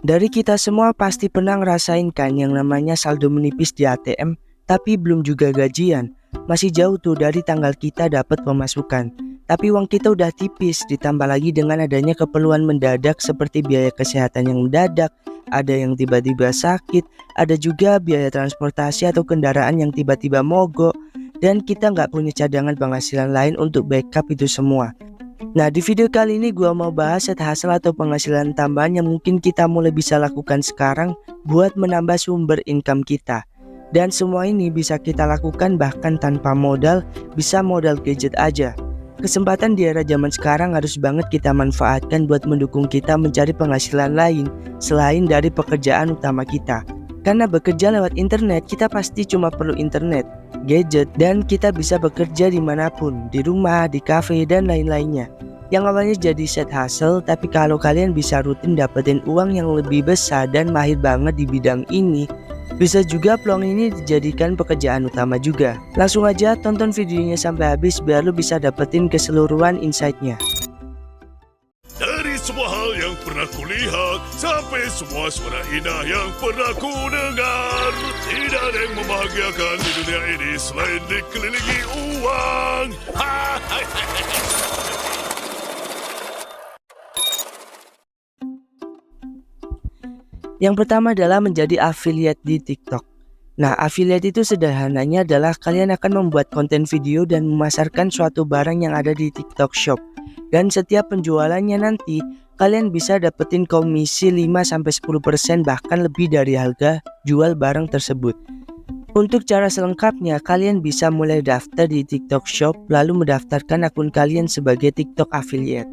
Dari kita semua pasti pernah ngerasain kan yang namanya saldo menipis di ATM, tapi belum juga gajian. Masih jauh tuh dari tanggal kita dapat pemasukan. Tapi uang kita udah tipis, ditambah lagi dengan adanya keperluan mendadak seperti biaya kesehatan yang mendadak, ada yang tiba-tiba sakit, ada juga biaya transportasi atau kendaraan yang tiba-tiba mogok, dan kita nggak punya cadangan penghasilan lain untuk backup itu semua. Nah, di video kali ini gua mau bahas side hustle atau penghasilan tambahan yang mungkin kita mulai bisa lakukan sekarang buat menambah sumber income kita. Dan semua ini bisa kita lakukan bahkan tanpa modal, bisa modal gadget aja. Kesempatan di era zaman sekarang harus banget kita manfaatkan buat mendukung kita mencari penghasilan lain selain dari pekerjaan utama kita. Karena bekerja lewat internet, kita pasti cuma perlu internet, gadget, dan kita bisa bekerja dimanapun, di rumah, di cafe, dan lain-lainnya. Yang awalnya jadi side hustle, tapi kalau kalian bisa rutin dapetin uang yang lebih besar dan mahir banget di bidang ini, bisa juga peluang ini dijadikan pekerjaan utama juga. Langsung aja tonton videonya sampai habis biar lo bisa dapetin keseluruhan insight-nya. Dari semua hal yang pernah kulihat sampai semua suara indah yang pernah ku dengar, tidak ada yang membahagiakan di dunia ini selain dikelilingi uang. Yang pertama adalah menjadi affiliate di TikTok. Nah, affiliate itu sederhananya adalah kalian akan membuat konten video dan memasarkan suatu barang yang ada di TikTok Shop. Dan setiap penjualannya nanti, kalian bisa dapetin komisi 5-10% bahkan lebih dari harga jual barang tersebut. Untuk cara selengkapnya, kalian bisa mulai daftar di TikTok Shop lalu mendaftarkan akun kalian sebagai TikTok affiliate.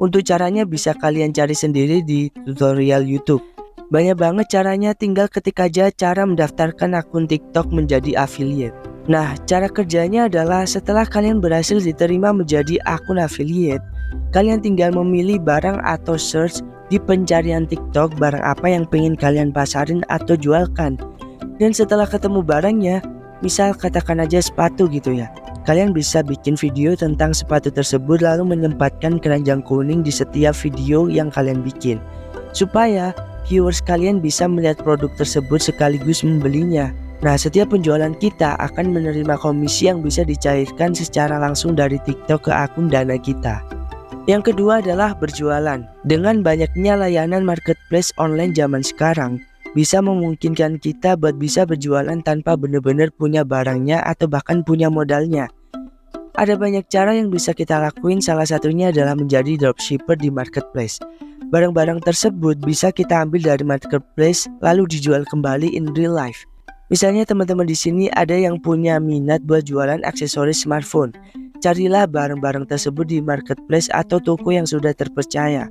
Untuk caranya bisa kalian cari sendiri di tutorial YouTube. Banyak banget caranya, tinggal ketik aja cara mendaftarkan akun TikTok menjadi affiliate. Nah, cara kerjanya adalah setelah kalian berhasil diterima menjadi akun affiliate, kalian tinggal memilih barang atau search di pencarian TikTok barang apa yang pengen kalian pasarin atau jualkan. Dan setelah ketemu barangnya, misal katakan aja sepatu gitu ya, kalian bisa bikin video tentang sepatu tersebut lalu menempatkan keranjang kuning di setiap video yang kalian bikin, supaya viewers kalian bisa melihat produk tersebut sekaligus membelinya. Nah, setiap penjualan kita akan menerima komisi yang bisa dicairkan secara langsung dari TikTok ke akun Dana kita. Yang kedua adalah berjualan. Dengan banyaknya layanan marketplace online zaman sekarang, bisa memungkinkan kita buat bisa berjualan tanpa benar-benar punya barangnya atau bahkan punya modalnya. Ada banyak cara yang bisa kita lakuin, salah satunya adalah menjadi dropshipper di marketplace. Barang-barang tersebut bisa kita ambil dari marketplace lalu dijual kembali in real life. Misalnya teman-teman di sini ada yang punya minat buat jualan aksesoris smartphone. Carilah barang-barang tersebut di marketplace atau toko yang sudah terpercaya.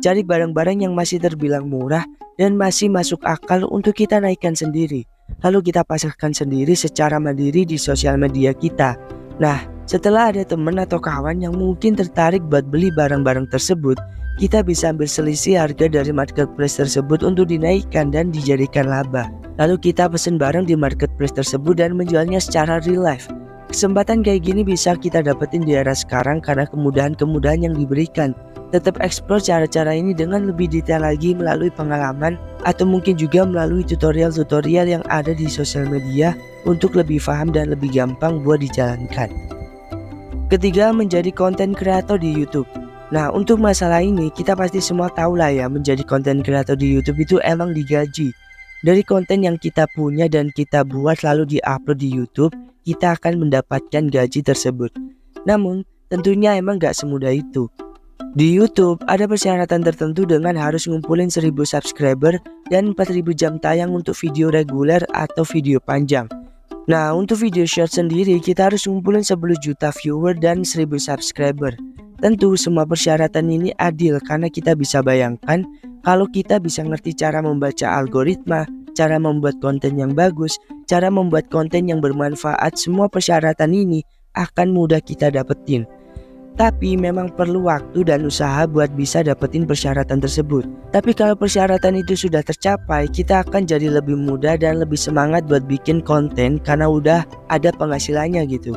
Cari barang-barang yang masih terbilang murah dan masih masuk akal untuk kita naikkan sendiri. Lalu kita pasarkan sendiri secara mandiri di sosial media kita. Nah, setelah ada teman atau kawan yang mungkin tertarik buat beli barang-barang tersebut, kita bisa ambil selisih harga dari marketplace tersebut untuk dinaikkan dan dijadikan laba. Lalu kita pesen barang di marketplace tersebut dan menjualnya secara real life. Kesempatan kayak gini bisa kita dapetin di era sekarang karena kemudahan-kemudahan yang diberikan. Tetap explore cara-cara ini dengan lebih detail lagi melalui pengalaman atau mungkin juga melalui tutorial-tutorial yang ada di sosial media untuk lebih paham dan lebih gampang buat dijalankan. Ketiga, menjadi konten kreator di YouTube. Nah, untuk masalah ini kita pasti semua tahu lah ya, menjadi konten kreator di YouTube itu emang digaji. Dari konten yang kita punya dan kita buat lalu di-upload di YouTube, kita akan mendapatkan gaji tersebut. Namun, tentunya emang gak semudah itu. Di YouTube ada persyaratan tertentu dengan harus ngumpulin 1000 subscriber dan 4000 jam tayang untuk video reguler atau video panjang. Nah, untuk video short sendiri kita harus ngumpulin 10 juta viewer dan 1000 subscriber. Tentu semua persyaratan ini adil karena kita bisa bayangkan kalau kita bisa ngerti cara membaca algoritma, cara membuat konten yang bagus, cara membuat konten yang bermanfaat, semua persyaratan ini akan mudah kita dapetin. Tapi memang perlu waktu dan usaha buat bisa dapetin persyaratan tersebut. Tapi kalau persyaratan itu sudah tercapai, kita akan jadi lebih mudah dan lebih semangat buat bikin konten karena udah ada penghasilannya gitu.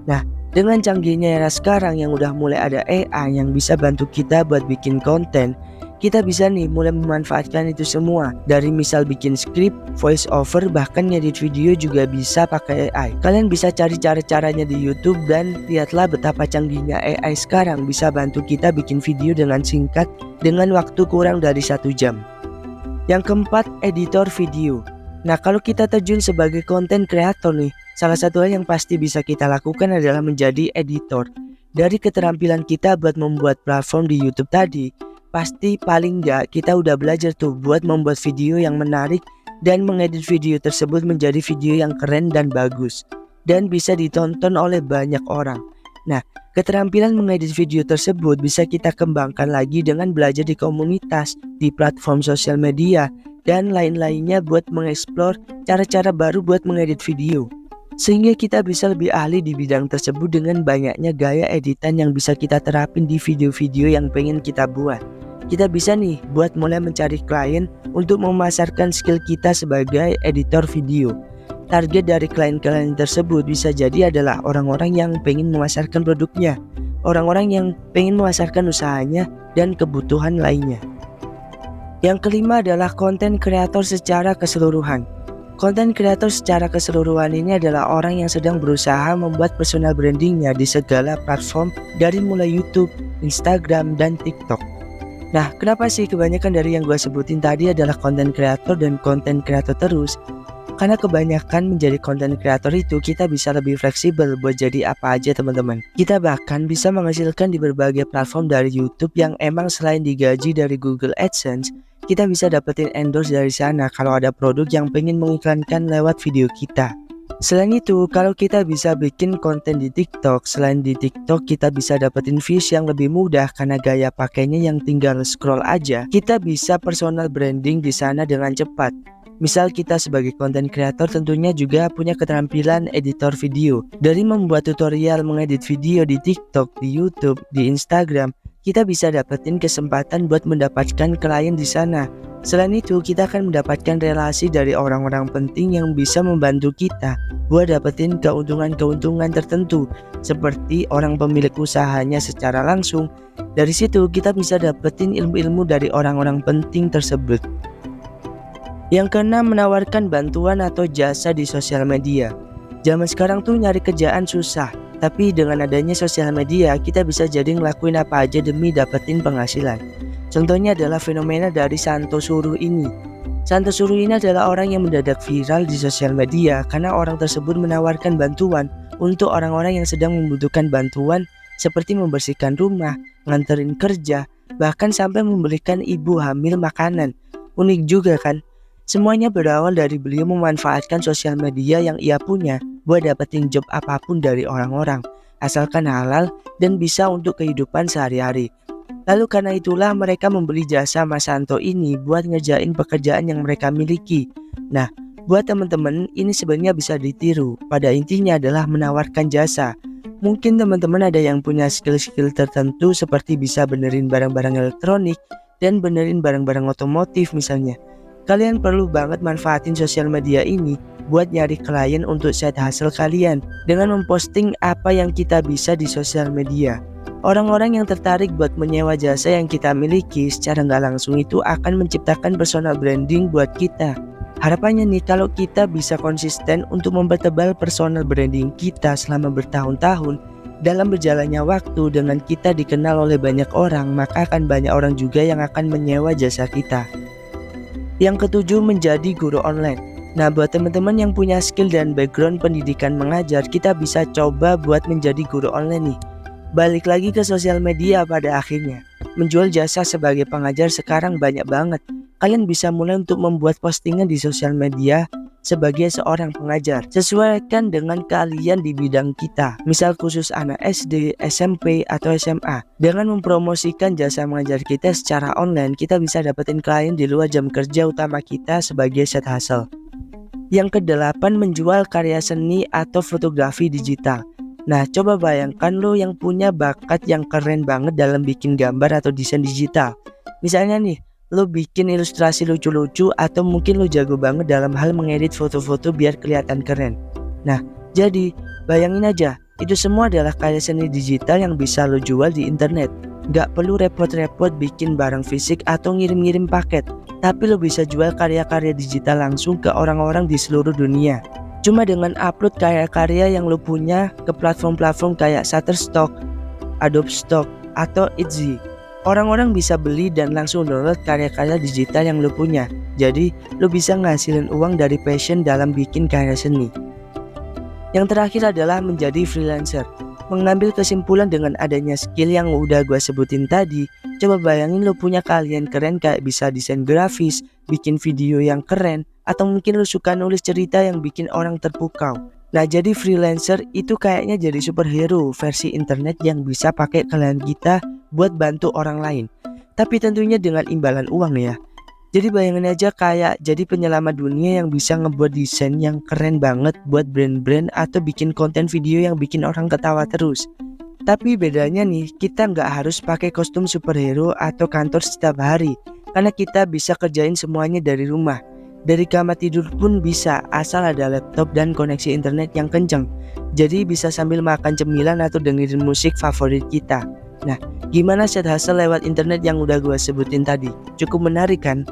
Nah, dengan canggihnya era sekarang yang udah mulai ada AI yang bisa bantu kita buat bikin konten, kita bisa nih mulai memanfaatkan itu semua. Dari misal bikin skrip, voice over, bahkan ngedit video juga bisa pakai AI. Kalian bisa cari cara-caranya di YouTube dan lihatlah betapa canggihnya AI sekarang bisa bantu kita bikin video dengan singkat dengan waktu kurang dari 1 jam. Yang keempat, editor video. Nah, kalau kita terjun sebagai content creator nih, salah satu hal yang pasti bisa kita lakukan adalah menjadi editor. Dari keterampilan kita buat membuat platform di YouTube tadi, pasti paling nggak kita udah belajar tuh buat membuat video yang menarik dan mengedit video tersebut menjadi video yang keren dan bagus dan bisa ditonton oleh banyak orang. Nah, keterampilan mengedit video tersebut bisa kita kembangkan lagi dengan belajar di komunitas, di platform sosial media, dan lain-lainnya buat mengeksplor cara-cara baru buat mengedit video. Sehingga kita bisa lebih ahli di bidang tersebut dengan banyaknya gaya editan yang bisa kita terapin di video-video yang pengen kita buat. Kita bisa nih buat mulai mencari klien untuk memasarkan skill kita sebagai editor video. Target dari klien-klien tersebut bisa jadi adalah orang-orang yang pengen memasarkan produknya, orang-orang yang pengen memasarkan usahanya, dan kebutuhan lainnya. Yang kelima adalah konten kreator secara keseluruhan. Konten kreator secara keseluruhan ini adalah orang yang sedang berusaha membuat personal brandingnya di segala platform dari mulai YouTube, Instagram, dan TikTok. Nah, kenapa sih kebanyakan dari yang gue sebutin tadi adalah konten kreator dan konten kreator terus? Karena kebanyakan menjadi konten kreator itu kita bisa lebih fleksibel buat jadi apa aja teman-teman. Kita bahkan bisa menghasilkan di berbagai platform dari YouTube yang emang selain digaji dari Google AdSense, kita bisa dapetin endorse dari sana kalau ada produk yang pengen mengiklankan lewat video kita. Selain itu, kalau kita bisa bikin konten di TikTok, selain di TikTok kita bisa dapetin views yang lebih mudah karena gaya pakainya yang tinggal scroll aja. Kita bisa personal branding di sana dengan cepat. Misal kita sebagai konten kreator tentunya juga punya keterampilan editor video. Dari membuat tutorial mengedit video di TikTok, di YouTube, di Instagram, kita bisa dapetin kesempatan buat mendapatkan klien di sana. Selain itu, kita akan mendapatkan relasi dari orang-orang penting yang bisa membantu kita buat dapetin keuntungan-keuntungan tertentu, seperti orang pemilik usahanya secara langsung. Dari situ kita bisa dapetin ilmu-ilmu dari orang-orang penting tersebut. Yang keenam, menawarkan bantuan atau jasa di sosial media. Zaman sekarang tuh nyari kerjaan susah, tapi dengan adanya sosial media kita bisa jadi ngelakuin apa aja demi dapetin penghasilan. Contohnya adalah fenomena dari Santo Suruh ini. Santo Suruh ini adalah orang yang mendadak viral di sosial media karena orang tersebut menawarkan bantuan untuk orang-orang yang sedang membutuhkan bantuan seperti membersihkan rumah, nganterin kerja, bahkan sampai memberikan ibu hamil makanan. Unik juga kan? Semuanya berawal dari beliau memanfaatkan sosial media yang ia punya buat dapetin job apapun dari orang-orang, asalkan halal dan bisa untuk kehidupan sehari-hari. Lalu karena itulah mereka membeli jasa Mas Santo ini buat ngerjain pekerjaan yang mereka miliki. Nah, buat teman-teman ini sebenarnya bisa ditiru. Pada intinya adalah menawarkan jasa. Mungkin teman-teman ada yang punya skill-skill tertentu seperti bisa benerin barang-barang elektronik dan benerin barang-barang otomotif misalnya. Kalian perlu banget manfaatin sosial media ini buat nyari klien untuk side hustle kalian dengan memposting apa yang kita bisa di sosial media. Orang-orang yang tertarik buat menyewa jasa yang kita miliki secara nggak langsung itu akan menciptakan personal branding buat kita. Harapannya nih kalau kita bisa konsisten untuk mempertebal personal branding kita selama bertahun-tahun, dalam berjalannya waktu dengan kita dikenal oleh banyak orang, maka akan banyak orang juga yang akan menyewa jasa kita. Yang ketujuh, menjadi guru online. Nah, buat teman-teman yang punya skill dan background pendidikan mengajar, kita bisa coba buat menjadi guru online nih. Balik lagi ke sosial media pada akhirnya. Menjual jasa sebagai pengajar sekarang banyak banget. Kalian bisa mulai untuk membuat postingan di sosial media sebagai seorang pengajar. Sesuaikan dengan kalian di bidang kita. Misal khusus anak SD, SMP, atau SMA. Dengan mempromosikan jasa mengajar kita secara online, kita bisa dapetin klien di luar jam kerja utama kita sebagai side hustle. Yang kedelapan, menjual karya seni atau fotografi digital. Nah, coba bayangkan lo yang punya bakat yang keren banget dalam bikin gambar atau desain digital. Misalnya nih, lo bikin ilustrasi lucu-lucu atau mungkin lo jago banget dalam hal mengedit foto-foto biar kelihatan keren. Nah, jadi bayangin aja, itu semua adalah karya seni digital yang bisa lo jual di internet. Gak perlu repot-repot bikin barang fisik atau ngirim-ngirim paket, tapi lo bisa jual karya-karya digital langsung ke orang-orang di seluruh dunia. Cuma dengan upload karya-karya yang lo punya ke platform-platform kayak Shutterstock, Adobe Stock, atau Etsy. Orang-orang bisa beli dan langsung download karya-karya digital yang lo punya. Jadi lo bisa ngasilin uang dari passion dalam bikin karya seni. Yang terakhir adalah menjadi freelancer. Mengambil kesimpulan dengan adanya skill yang udah gue sebutin tadi, coba bayangin lo punya keahlian keren kayak bisa desain grafis, bikin video yang keren, atau mungkin lo suka nulis cerita yang bikin orang terpukau. Nah, jadi freelancer itu kayaknya jadi superhero versi internet yang bisa pakai keahlian kita buat bantu orang lain. Tapi tentunya dengan imbalan uang ya. Jadi bayangin aja kayak jadi penyelamat dunia yang bisa ngebuat desain yang keren banget buat brand-brand atau bikin konten video yang bikin orang ketawa terus. Tapi bedanya nih, kita nggak harus pakai kostum superhero atau kantor setiap hari, karena kita bisa kerjain semuanya dari rumah. Dari kamar tidur pun bisa, asal ada laptop dan koneksi internet yang kenceng. Jadi bisa sambil makan cemilan atau dengerin musik favorit kita. Nah, gimana side hustle lewat internet yang udah gue sebutin tadi? Cukup menarik kan?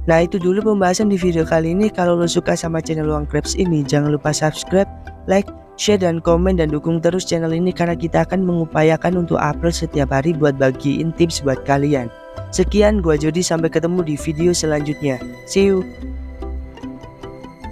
Nah, itu dulu pembahasan di video kali ini. Kalau lo suka sama channel Uang Krabs ini, jangan lupa subscribe, like, share, dan komen, dan dukung terus channel ini karena kita akan mengupayakan untuk upload setiap hari buat bagiin tips buat kalian. Sekian, gua Jody, sampai ketemu di video selanjutnya. See you.